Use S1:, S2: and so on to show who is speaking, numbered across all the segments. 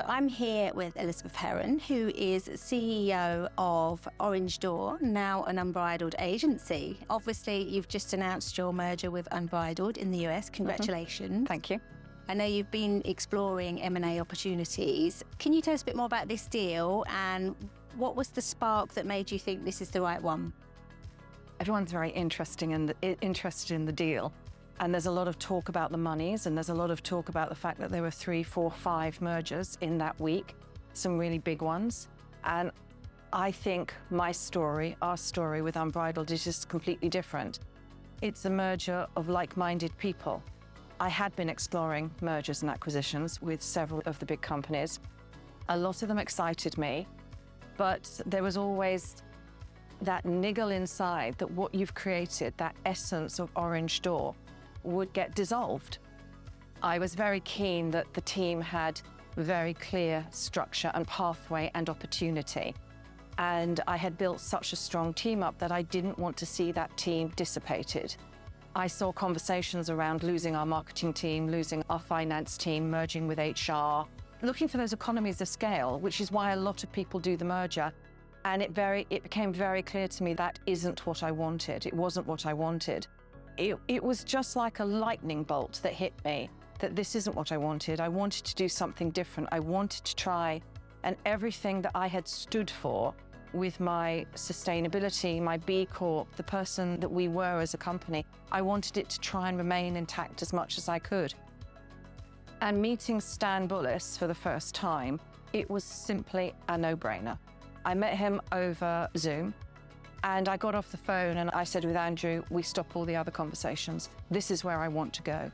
S1: I'm here with Elizabeth Heron, who is CEO of OrangeDoor, now an Unbridled agency. Obviously, you've just announced your merger with Unbridled in the US. Congratulations.
S2: Thank you.
S1: I know you've been exploring M&A opportunities. Can you tell us a bit more about this deal and what was the spark that made you think this is the right one?
S2: Everyone's very interested in the deal. And there's a lot of talk about the monies, and there's a lot of talk about the fact that there were 3, 4, 5 mergers in that week, some really big ones. And I think my story, our story with Unbridled is just completely different. It's a merger of like-minded people. I had been exploring mergers and acquisitions with several of the big companies. A lot of them excited me, but there was always that niggle inside that what you've created, that essence of OrangeDoor, would get dissolved. I was very keen that the team had very clear structure and pathway and opportunity. And I had built such a strong team up that I didn't want to see that team dissipated. I saw conversations around losing our marketing team, losing our finance team, merging with HR, looking for those economies of scale, which is why a lot of people do the merger. And it became very clear to me that isn't what I wanted. It wasn't what I wanted. It was just like a lightning bolt that hit me, that this isn't what I wanted. I wanted to do something different. I wanted to try, and everything that I had stood for with my sustainability, my B Corp, the person that we were as a company, I wanted it to try and remain intact as much as I could. And meeting Stan Bullis for the first time, it was simply a no-brainer. I met him over Zoom. And I got off the phone and I said with Andrew, we stop all the other conversations. This is where I want to go.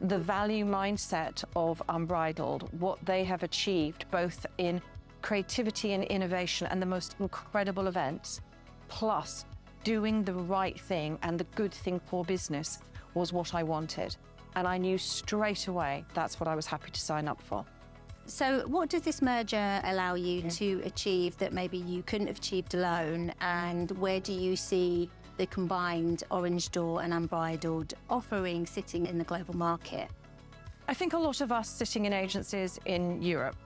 S2: The value mindset of Unbridled, what they have achieved both in creativity and innovation and the most incredible events, plus doing the right thing and the good thing for business was what I wanted. And I knew straight away that's what I was happy to sign up for.
S1: So what does this merger allow you to achieve that maybe you couldn't have achieved alone? And where do you see the combined OrangeDoor and Unbridled offering sitting in the global market?
S2: I think a lot of us sitting in agencies in Europe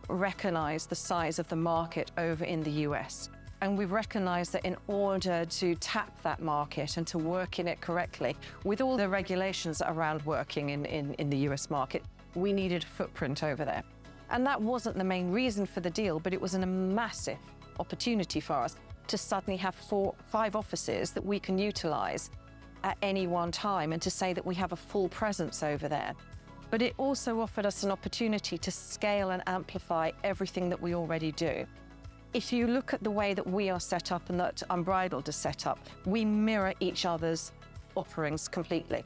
S2: recognize the size of the market over in the US. And we've recognized that in order to tap that market and to work in it correctly, with all the regulations around working in the US market, we needed a footprint over there. And that wasn't the main reason for the deal, but it was a massive opportunity for us to suddenly have 4, 5 offices that we can utilize at any one time and to say that we have a full presence over there. But it also offered us an opportunity to scale and amplify everything that we already do. If you look at the way that we are set up and that Unbridled is set up, we mirror each other's offerings completely.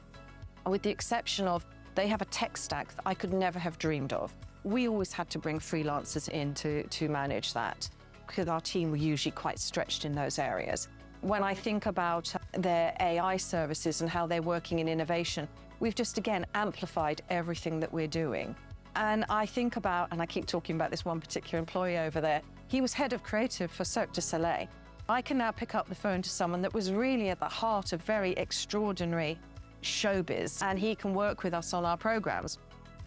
S2: With the exception of they have a tech stack that I could never have dreamed of. We always had to bring freelancers in to manage that because our team were usually quite stretched in those areas. When I think about their AI services and how they're working in innovation, we've just again amplified everything that we're doing. And I think about, and I keep talking about this one particular employee over there, he was head of creative for Cirque du Soleil. I can now pick up the phone to someone that was really at the heart of very extraordinary showbiz, and he can work with us on our programs.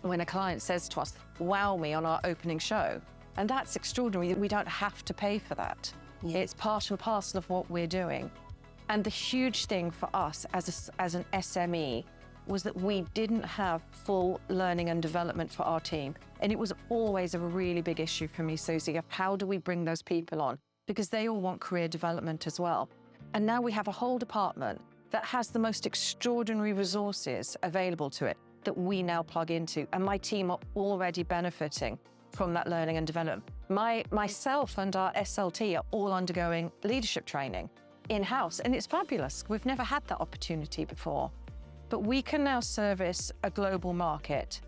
S2: When a client says to us, wow me on our opening show, and that's extraordinary. We don't have to pay for that. Yeah. It's part and parcel of what we're doing. And the huge thing for us as an SME was that we didn't have full learning and development for our team. And it was always a really big issue for me, Susie, of how do we bring those people on? Because they all want career development as well. And now we have a whole department that has the most extraordinary resources available to it that we now plug into. And my team are already benefiting from that learning and development. Myself and our SLT are all undergoing leadership training in-house, and it's fabulous. We've never had that opportunity before. But we can now service a global market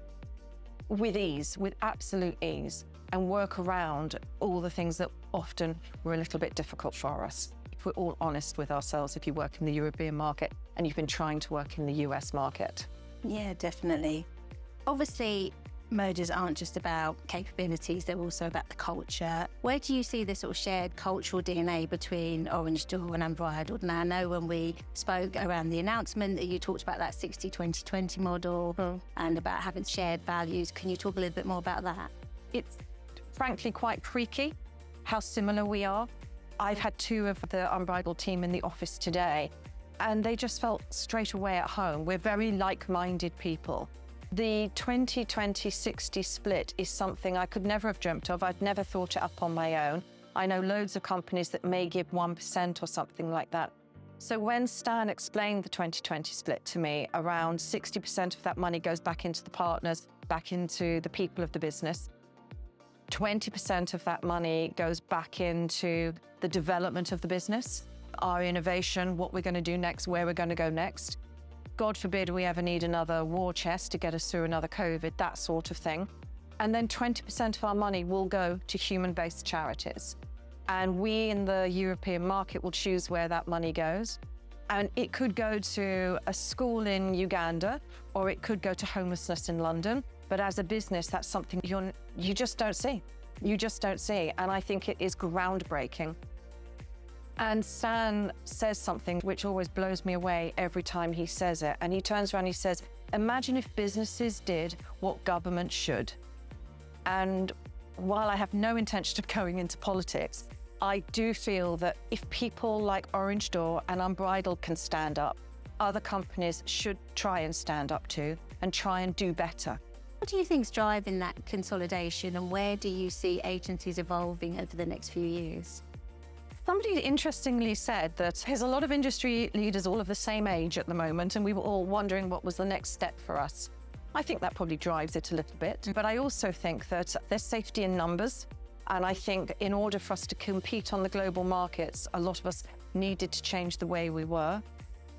S2: with ease, with absolute ease, and work around all the things that often were a little bit difficult for us. If we're all honest with ourselves, if you work in the European market and you've been trying to work in the US market.
S1: Yeah, definitely. Obviously, mergers aren't just about capabilities, they're also about the culture. Where do you see the sort of shared cultural DNA between OrangeDoor and Unbridled? Now, I know when we spoke around the announcement that you talked about that 60-20-20 model and about having shared values. Can you talk a little bit more about that?
S2: It's frankly quite freaky how similar we are. I've had 2 of the Unbridled team in the office today, and they just felt straight away at home. We're very like-minded people. The 20-20-60 split is something I could never have dreamt of. I'd never thought it up on my own. I know loads of companies that may give 1% or something like that. So when Stan explained the 20-20 split to me, around 60% of that money goes back into the partners, back into the people of the business. 20% of that money goes back into the development of the business, our innovation, what we're going to do next, where we're going to go next. God forbid we ever need another war chest to get us through another COVID, that sort of thing. And then 20% of our money will go to human-based charities. And we in the European market will choose where that money goes. And it could go to a school in Uganda, or it could go to homelessness in London. But as a business, that's something you just don't see. You just don't see. And I think it is groundbreaking. And Stan says something which always blows me away every time he says it. And he turns around and he says, imagine if businesses did what government should. And while I have no intention of going into politics, I do feel that if people like OrangeDoor and Unbridled can stand up, other companies should try and stand up to and try and do better.
S1: What do you think's driving that consolidation, and where do you see agencies evolving over the next few years?
S2: Somebody interestingly said that there's a lot of industry leaders all of the same age at the moment, and we were all wondering what was the next step for us. I think that probably drives it a little bit, but I also think that there's safety in numbers. And I think in order for us to compete on the global markets, a lot of us needed to change the way we were.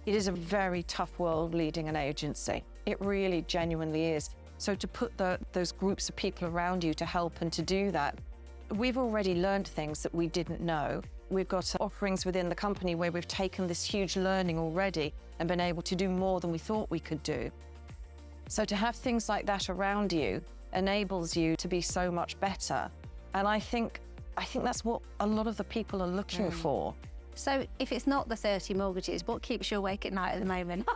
S2: It is a very tough world leading an agency. It really genuinely is. So to put those groups of people around you to help and to do that, we've already learned things that we didn't know. We've got offerings within the company where we've taken this huge learning already and been able to do more than we thought we could do. So to have things like that around you enables you to be so much better. And I think that's what a lot of the people are looking for.
S1: So if it's not the 30 mortgages, what keeps you awake at night at the moment?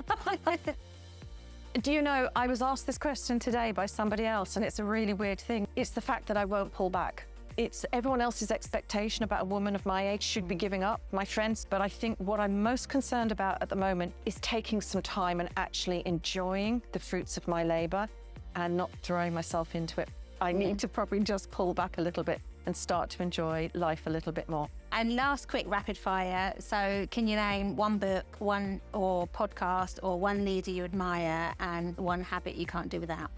S2: Do you know, I was asked this question today by somebody else, and it's a really weird thing. It's the fact that I won't pull back. It's everyone else's expectation about a woman of my age should be giving up, my friends. But I think what I'm most concerned about at the moment is taking some time and actually enjoying the fruits of my labor and not throwing myself into it. I need to probably just pull back a little bit and start to enjoy life a little bit more.
S1: And last quick rapid fire. So can you name one book, one or podcast, or one leader you admire, and one habit you can't do without?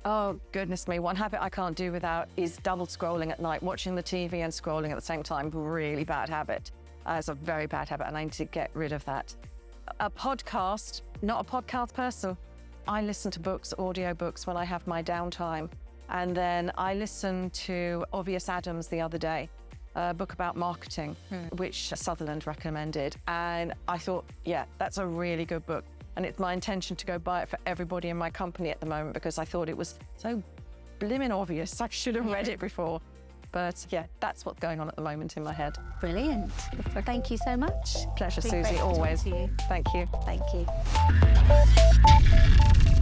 S2: Oh, goodness me. One habit I can't do without is double scrolling at night, watching the TV and scrolling at the same time. Really bad habit. It's a very bad habit, and I need to get rid of that. A podcast, not a podcast person. I listen to books, audiobooks when I have my downtime. And then I listened to Obvious Adams the other day, a book about marketing, which Sutherland recommended. And I thought, yeah, that's a really good book. And it's my intention to go buy it for everybody in my company at the moment because I thought it was so blimmin' obvious. I should have read it before. But yeah, that's what's going on at the moment in my head.
S1: Brilliant. Thank you so much.
S2: Pleasure,
S1: It's been
S2: Susie,
S1: great to talk
S2: always.
S1: to you.
S2: Thank you.
S1: Thank you.